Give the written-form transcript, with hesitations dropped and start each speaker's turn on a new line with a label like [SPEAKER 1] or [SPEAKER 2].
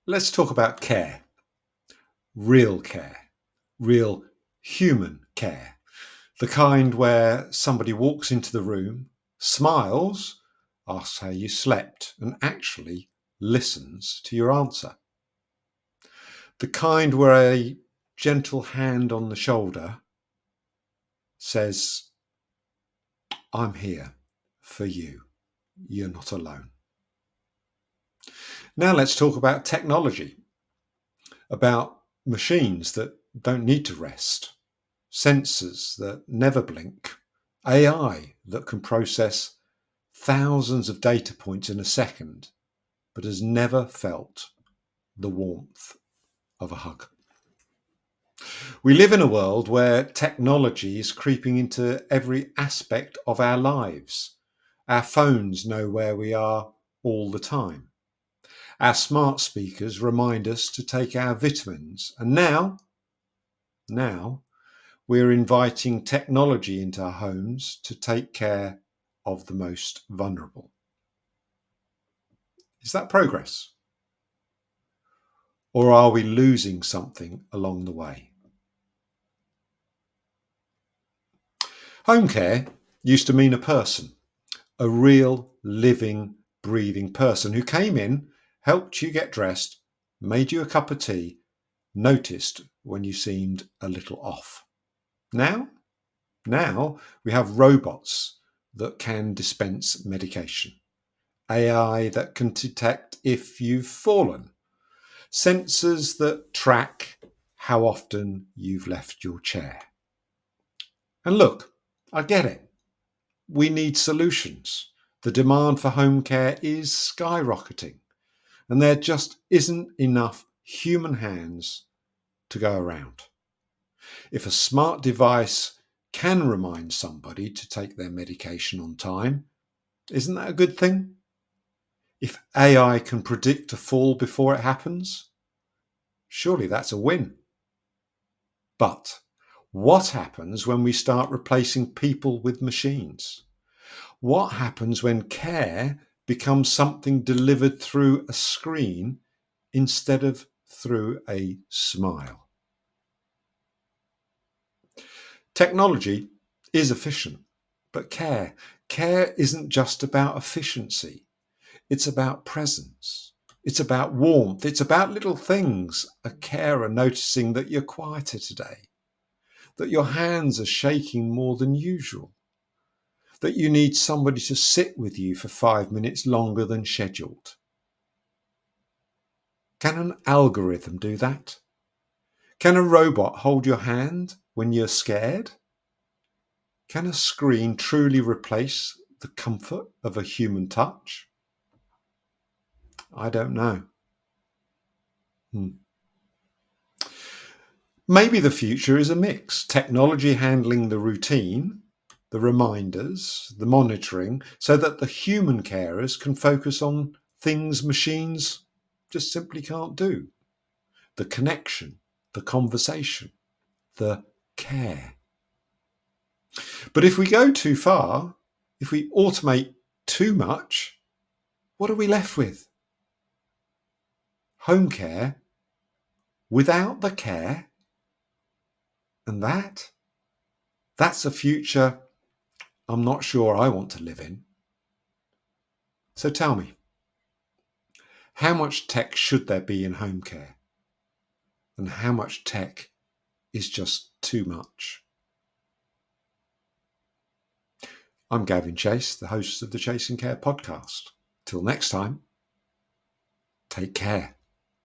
[SPEAKER 1] Let's talk about care, real human care. The kind where somebody walks into the room, smiles, asks how you slept, and actually listens to your answer. The kind where a gentle hand on the shoulder says, I'm here for you. You're not alone. Now let's talk about technology, about machines that don't need to rest, sensors that never blink, AI that can process thousands of data points in a second, but has never felt the warmth of a hug. We live in a world where technology is creeping into every aspect of our lives. Our phones know where we are all the time. Our smart speakers remind us to take our vitamins. And now we're inviting technology into our homes to take care of the most vulnerable. Is that progress? Or are we losing something along the way? Home care used to mean a person, a real living, breathing person who came in, helped you get dressed, made you a cup of tea, noticed when you seemed a little off. Now we have robots that can dispense medication, AI that can detect if you've fallen, sensors that track how often you've left your chair. And look, I get it. We need solutions. The demand for home care is skyrocketing, and there just isn't enough human hands to go around. If a smart device can remind somebody to take their medication on time, isn't that a good thing? If AI can predict a fall before it happens, surely that's a win. But what happens when we start replacing people with machines? What happens when care becomes something delivered through a screen instead of through a smile? Technology is efficient, but care isn't just about efficiency. It's about presence. It's about warmth. It's about little things. A carer noticing that you're quieter today, that your hands are shaking more than usual, that you need somebody to sit with you for 5 minutes longer than scheduled. Can an algorithm do that? Can a robot hold your hand when you're scared? Can a screen truly replace the comfort of a human touch? I don't know. Maybe the future is a mix. Technology handling the routine, the reminders, the monitoring, so that the human carers can focus on things machines just simply can't do. The connection, the conversation, the care. But if we go too far, if we automate too much, what are we left with? Home care without the care? And that's a future I'm not sure I want to live in. So tell me, how much tech should there be in home care? And how much tech is just too much? I'm Gavin Chase, the host of the Chase and Care podcast. Till next time, take care.